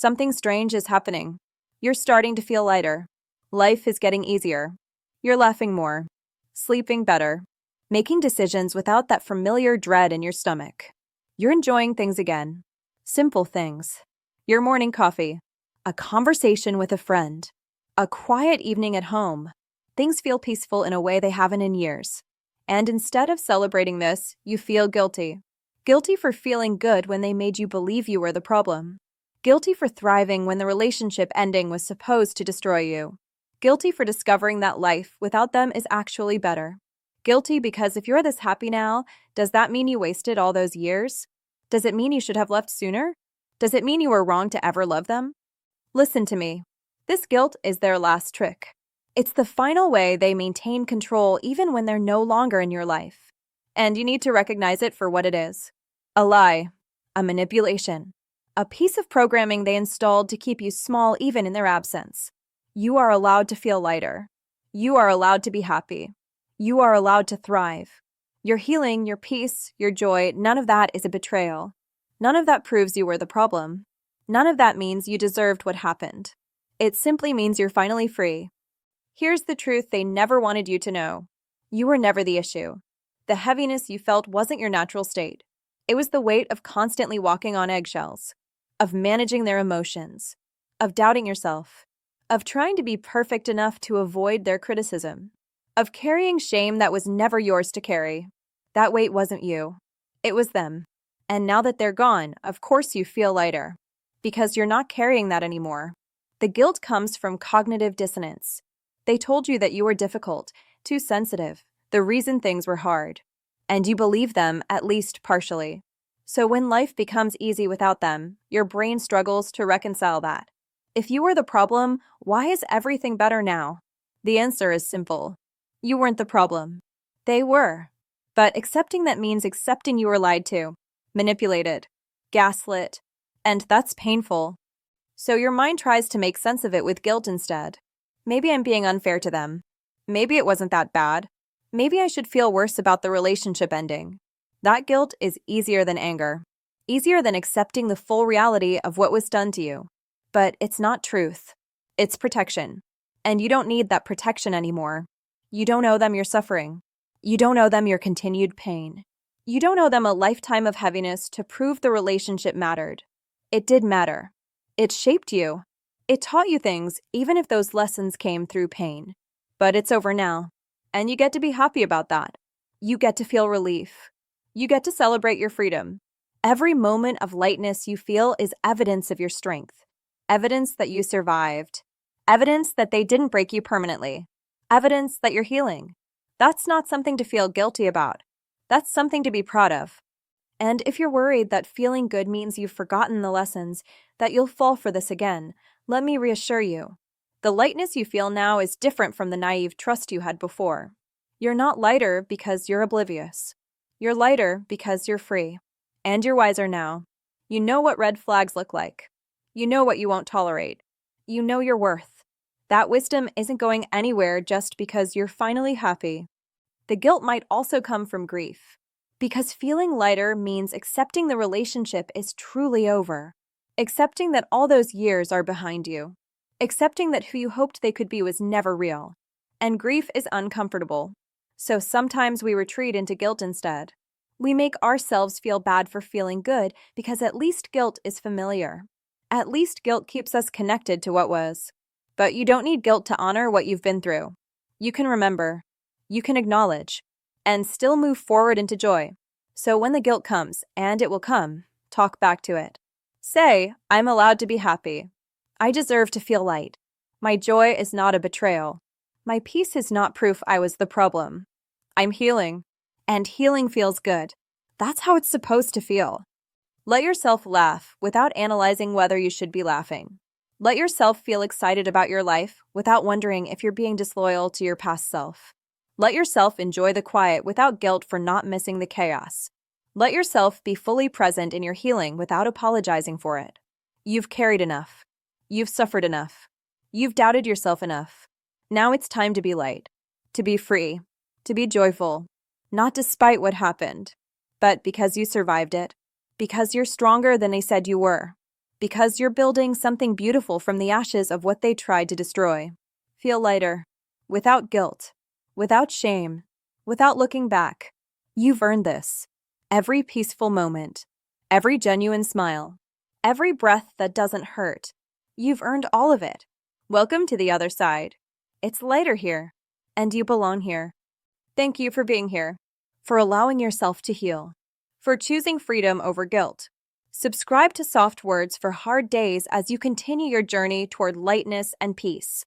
Something strange is happening. You're starting to feel lighter. Life is getting easier. You're laughing more, sleeping better, making decisions without that familiar dread in your stomach. You're enjoying things again. Simple things. Your morning coffee, a conversation with a friend, a quiet evening at home. Things feel peaceful in a way they haven't in years. And instead of celebrating this, you feel guilty. Guilty for feeling good when they made you believe you were the problem. Guilty for thriving when the relationship ending was supposed to destroy you. Guilty for discovering that life without them is actually better. Guilty because if you're this happy now, does that mean you wasted all those years? Does it mean you should have left sooner? Does it mean you were wrong to ever love them? Listen to me. This guilt is their last trick. It's the final way they maintain control even when they're no longer in your life. And you need to recognize it for what it is. A lie, a manipulation, a piece of programming they installed to keep you small even in their absence. You are allowed to feel lighter. You are allowed to be happy. You are allowed to thrive. Your healing, your peace, your joy, none of that is a betrayal. None of that proves you were the problem. None of that means you deserved what happened. It simply means you're finally free. Here's the truth they never wanted you to know. You were never the issue. The heaviness you felt wasn't your natural state. It was the weight of constantly walking on eggshells, of managing their emotions, of doubting yourself, of trying to be perfect enough to avoid their criticism, of carrying shame that was never yours to carry. That weight wasn't you. It was them. And now that they're gone, of course you feel lighter, because you're not carrying that anymore. The guilt comes from cognitive dissonance. They told you that you were difficult, too sensitive, the reason things were hard. And you believe them, at least partially. So when life becomes easy without them, your brain struggles to reconcile that. If you were the problem, why is everything better now? The answer is simple. You weren't the problem. They were. But accepting that means accepting you were lied to, manipulated, gaslit, and that's painful. So your mind tries to make sense of it with guilt instead. Maybe I'm being unfair to them. Maybe it wasn't that bad. Maybe I should feel worse about the relationship ending. That guilt is easier than anger, easier than accepting the full reality of what was done to you. But it's not truth. It's protection. And you don't need that protection anymore. You don't owe them your suffering. You don't owe them your continued pain. You don't owe them a lifetime of heaviness to prove the relationship mattered. It did matter. It shaped you. It taught you things, even if those lessons came through pain. But it's over now. And you get to be happy about that. You get to feel relief. You get to celebrate your freedom. Every moment of lightness you feel is evidence of your strength. Evidence that you survived. Evidence that they didn't break you permanently. Evidence that you're healing. That's not something to feel guilty about. That's something to be proud of. And if you're worried that feeling good means you've forgotten the lessons, that you'll fall for this again, let me reassure you. The lightness you feel now is different from the naive trust you had before. You're not lighter because you're oblivious. You're lighter because you're free. And you're wiser now. You know what red flags look like. You know what you won't tolerate. You know your worth. That wisdom isn't going anywhere just because you're finally happy. The guilt might also come from grief. Because feeling lighter means accepting the relationship is truly over. Accepting that all those years are behind you. Accepting that who you hoped they could be was never real. And grief is uncomfortable. So sometimes we retreat into guilt instead. We make ourselves feel bad for feeling good because at least guilt is familiar. At least guilt keeps us connected to what was. But you don't need guilt to honor what you've been through. You can remember. You can acknowledge. And still move forward into joy. So when the guilt comes, and it will come, talk back to it. Say, I'm allowed to be happy. I deserve to feel light. My joy is not a betrayal. My peace is not proof I was the problem. I'm healing. And healing feels good. That's how it's supposed to feel. Let yourself laugh without analyzing whether you should be laughing. Let yourself feel excited about your life without wondering if you're being disloyal to your past self. Let yourself enjoy the quiet without guilt for not missing the chaos. Let yourself be fully present in your healing without apologizing for it. You've carried enough. You've suffered enough. You've doubted yourself enough. Now it's time to be light, to be free, to be joyful, not despite what happened, but because you survived it, because you're stronger than they said you were, because you're building something beautiful from the ashes of what they tried to destroy. Feel lighter, without guilt, without shame, without looking back. You've earned this. Every peaceful moment, every genuine smile, every breath that doesn't hurt. You've earned all of it. Welcome to the other side. It's lighter here, and you belong here. Thank you for being here, for allowing yourself to heal, for choosing freedom over guilt. Subscribe to Soft Words for hard days as you continue your journey toward lightness and peace.